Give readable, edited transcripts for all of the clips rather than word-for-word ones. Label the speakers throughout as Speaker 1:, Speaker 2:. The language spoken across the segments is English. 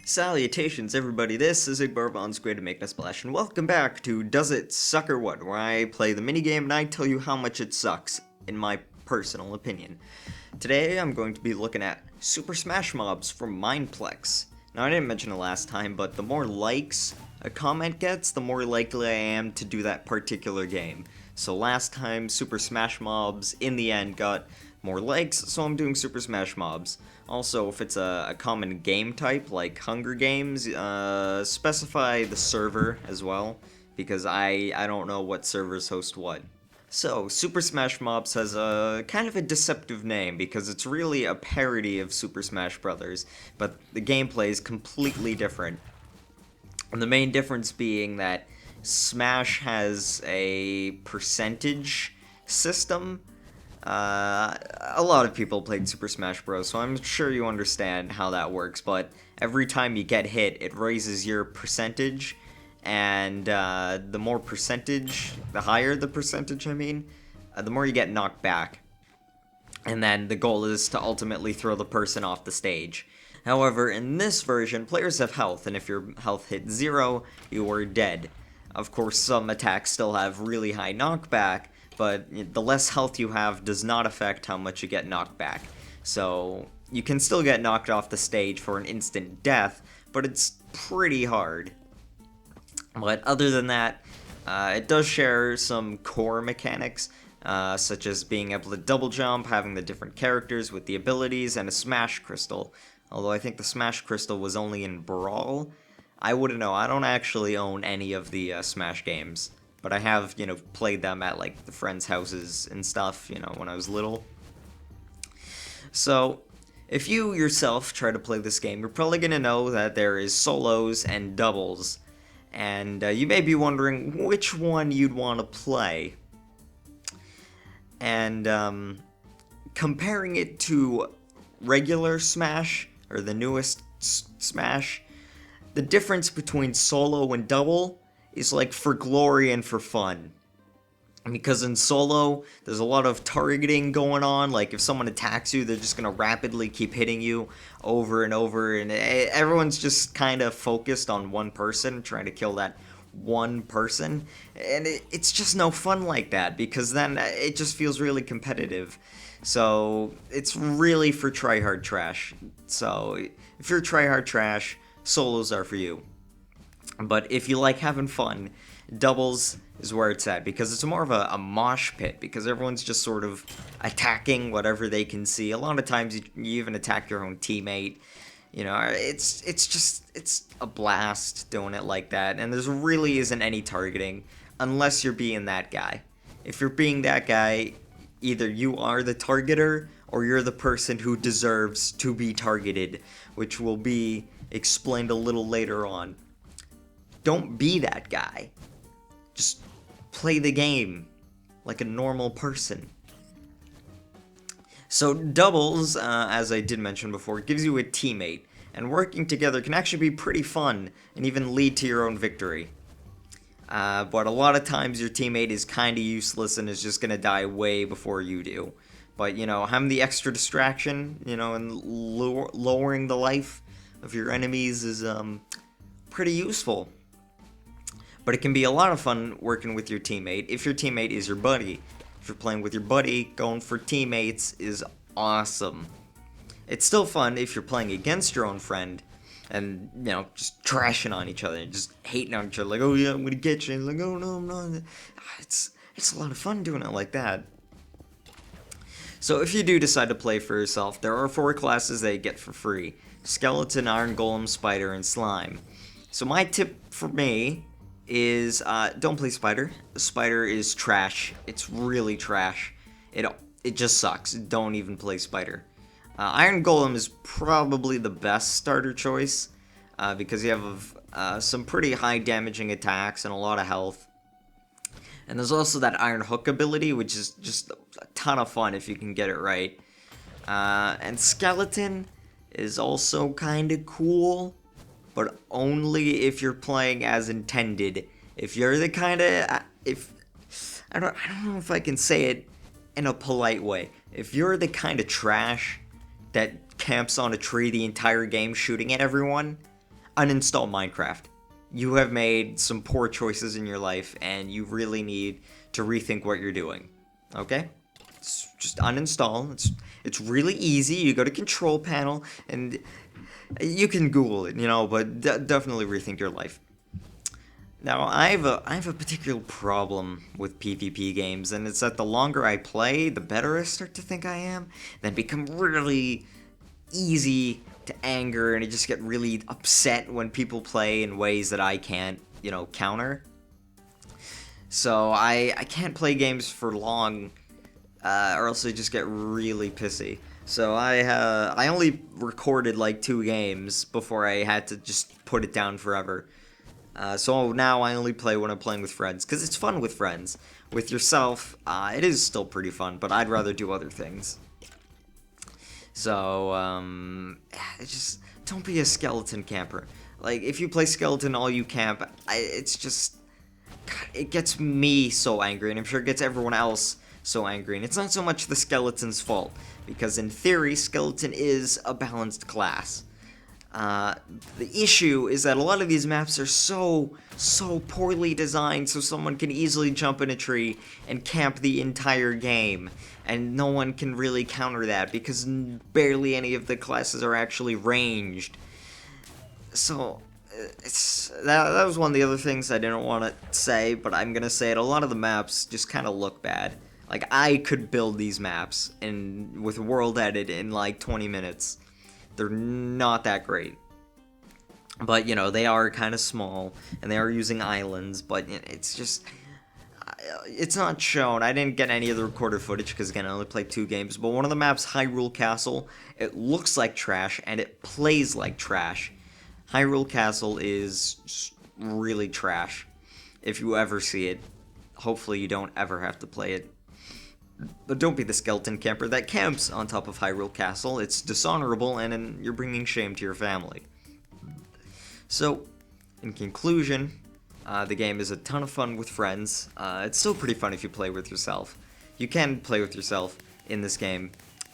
Speaker 1: Salutations everybody, this is IgbarVonSquid making a splash, and welcome back to Does It Suck or What, where I play the minigame and I tell you how much it sucks, in my personal opinion. Today I'm going to be looking at Super Smash Mobs from Mineplex. Now I didn't mention it last time, but the more likes a comment gets, the more likely I am to do that particular game. So last time Super Smash Mobs in the end got more likes, so I'm doing Super Smash Mobs. Also, if it's a common game type, like Hunger Games, specify the server as well, because I don't know what servers host what. So, Super Smash Mobs has a kind of a deceptive name, because it's really a parody of Super Smash Bros., but the gameplay is completely different. And the main difference being that Smash has a percentage system. A lot of people played Super Smash Bros., so I'm sure you understand how that works, but every time you get hit, it raises your percentage, and the more percentage, the higher the percentage, the more you get knocked back. And then the goal is to ultimately throw the person off the stage. However, in this version, players have health, and if your health hits 0, you are dead. Of course, some attacks still have really high knockback, but the less health you have does not affect how much you get knocked back. So you can still get knocked off the stage for an instant death, but it's pretty hard. But other than that, it does share some core mechanics, such as being able to double jump, having the different characters with the abilities, and a Smash Crystal. Although I think the Smash Crystal was only in Brawl. I wouldn't know, I don't actually own any of the Smash games. But I have, played them at, like, the friends' houses and stuff, when I was little. So, if you yourself try to play this game, you're probably going to know that there is solos and doubles. And you may be wondering which one you'd want to play. And comparing it to regular Smash, or the newest Smash, the difference between solo and double is like for glory and for fun. Because in solo, there's a lot of targeting going on. Like if someone attacks you, they're just going to rapidly keep hitting you over and over. And everyone's just kind of focused on one person, trying to kill that one person. And it's just no fun like that, because then it just feels really competitive. So it's really for tryhard trash. So if you're tryhard trash, solos are for you. But if you like having fun, doubles is where it's at, because it's more of a mosh pit, because everyone's just sort of attacking whatever they can see. A lot of times you even attack your own teammate. It's a blast doing it like that, and there really isn't any targeting, unless you're being that guy. If you're being that guy, either you are the targeter, or you're the person who deserves to be targeted, which will be explained a little later on. Don't be that guy. Just play the game like a normal person. So doubles, as I did mention before, gives you a teammate, and working together can actually be pretty fun and even lead to your own victory. But a lot of times your teammate is kind of useless and is just going to die way before you do. But, having the extra distraction, and lowering the life of your enemies is pretty useful. But it can be a lot of fun working with your teammate if your teammate is your buddy. If you're playing with your buddy, going for teammates is awesome. It's still fun if you're playing against your own friend and, just trashing on each other and just hating on each other. Like, oh yeah, I'm gonna get you. And like, oh no, I'm not. It's a lot of fun doing it like that. So if you do decide to play for yourself, there are 4 classes that you get for free: Skeleton, Iron Golem, Spider, and Slime. So my tip for me is don't play Spider. Spider is trash. It's really trash. It just sucks. Don't even play Spider. Iron Golem is probably the best starter choice, because you have some pretty high damaging attacks and a lot of health. And there's also that Iron Hook ability, which is just a ton of fun if you can get it right. And Skeleton is also kind of cool, but only if you're playing as intended. If you're the kind of, I don't know if I can say it in a polite way. If you're the kind of trash that camps on a tree the entire game shooting at everyone, uninstall Minecraft. You have made some poor choices in your life, and you really need to rethink what you're doing. Okay? Just uninstall. It's really easy. You go to Control Panel, and you can Google it, but definitely rethink your life. Now, I have a particular problem with PvP games, and it's that the longer I play, the better I start to think I am, then become really easy to anger, and I just get really upset when people play in ways that I can't, counter. So I can't play games for long, or else I just get really pissy. So I only recorded like 2 games before I had to just put it down forever. So now I only play when I'm playing with friends, because it's fun with friends. With yourself, it is still pretty fun, but I'd rather do other things. So, just don't be a skeleton camper. Like, if you play skeleton all you camp, it's just, God, it gets me so angry, and I'm sure it gets everyone else so angry. And it's not so much the skeleton's fault, because in theory, skeleton is a balanced class. The issue is that a lot of these maps are so poorly designed, so someone can easily jump in a tree and camp the entire game, and no one can really counter that because barely any of the classes are actually ranged. So that was one of the other things I didn't want to say, but I'm gonna say it. A lot of the maps just kind of look bad. Like, I could build these maps with world edit in like 20 minutes. They're not that great. But, they are kind of small, and they are using islands, but it's just, it's not shown. I didn't get any of the recorded footage, because again, I only played 2 games, but one of the maps, Hyrule Castle, it looks like trash, and it plays like trash. Hyrule Castle is just really trash. If you ever see it, hopefully you don't ever have to play it. But don't be the skeleton camper that camps on top of Hyrule Castle. It's dishonorable, and you're bringing shame to your family. So, in conclusion, the game is a ton of fun with friends. It's still pretty fun if you play with yourself. You can play with yourself in this game.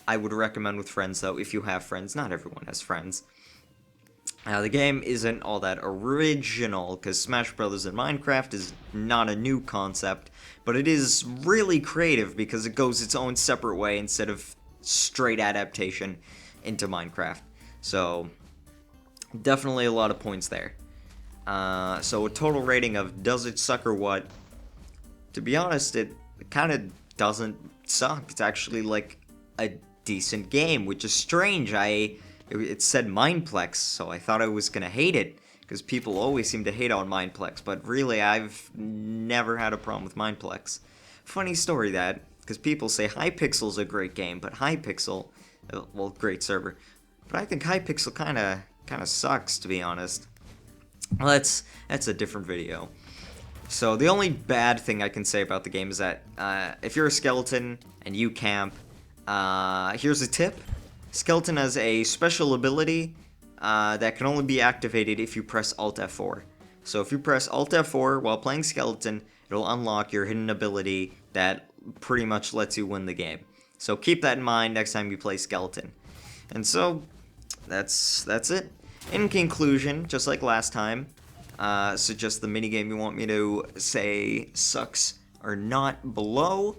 Speaker 1: I would recommend with friends, though, if you have friends. Not everyone has friends. The game isn't all that original, because Smash Brothers in Minecraft is not a new concept, but it is really creative because it goes its own separate way instead of straight adaptation into Minecraft. So, definitely a lot of points there. So a total rating of Does It Suck or What? To be honest, it kind of doesn't suck. It's actually like a decent game, which is strange. It said Mineplex, so I thought I was gonna hate it, because people always seem to hate on Mineplex, but really, I've never had a problem with Mineplex. Funny story that, because people say Hypixel's a great game, but Hypixel, well, great server, but I think Hypixel kinda sucks, to be honest. Well, that's a different video. So the only bad thing I can say about the game is that, if you're a skeleton and you camp, here's a tip. Skeleton has a special ability that can only be activated if you press Alt F4. So if you press Alt F4 while playing Skeleton, it'll unlock your hidden ability that pretty much lets you win the game. So keep that in mind next time you play Skeleton. And so, that's it. In conclusion, just like last time, suggest the minigame you want me to say sucks or not below.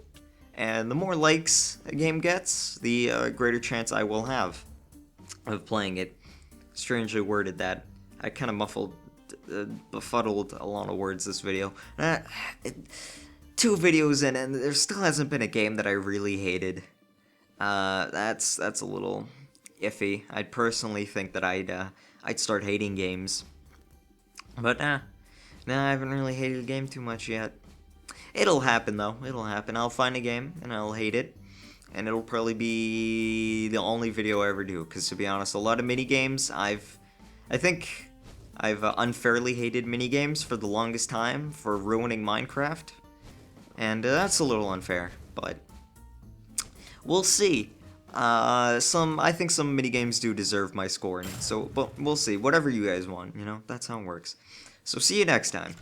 Speaker 1: And the more likes a game gets, the greater chance I will have of playing it. Strangely worded that. I kind of befuddled a lot of words this video. 2 videos in, and there still hasn't been a game that I really hated. That's a little iffy. I'd personally think that I'd start hating games. But I haven't really hated a game too much yet. It'll happen, though. It'll happen. I'll find a game, and I'll hate it. And it'll probably be the only video I ever do. Because, to be honest, a lot of minigames, I think I've unfairly hated minigames for the longest time for ruining Minecraft. And that's a little unfair, but we'll see. I think some minigames do deserve my scoring. So, but we'll see. Whatever you guys want, that's how it works. So, see you next time.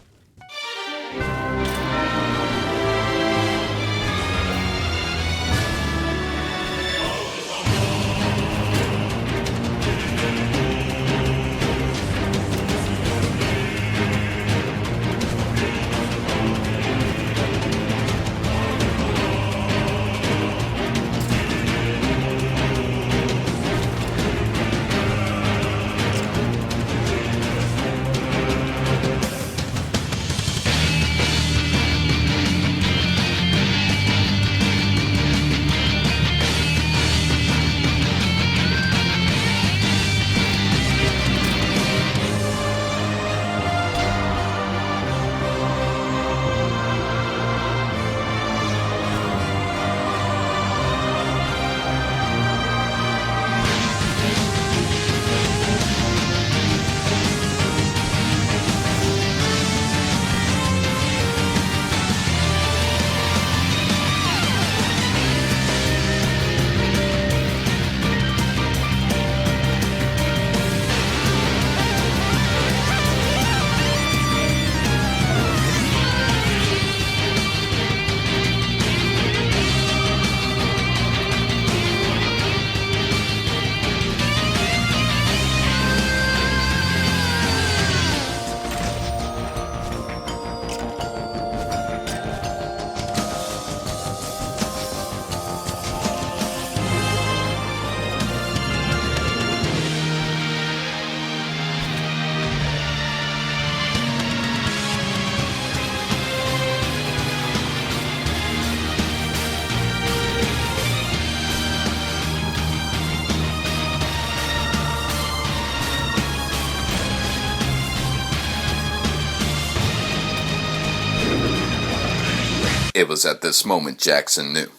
Speaker 2: It was at this moment Jackson knew.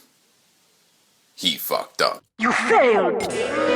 Speaker 2: He fucked up.
Speaker 3: You failed!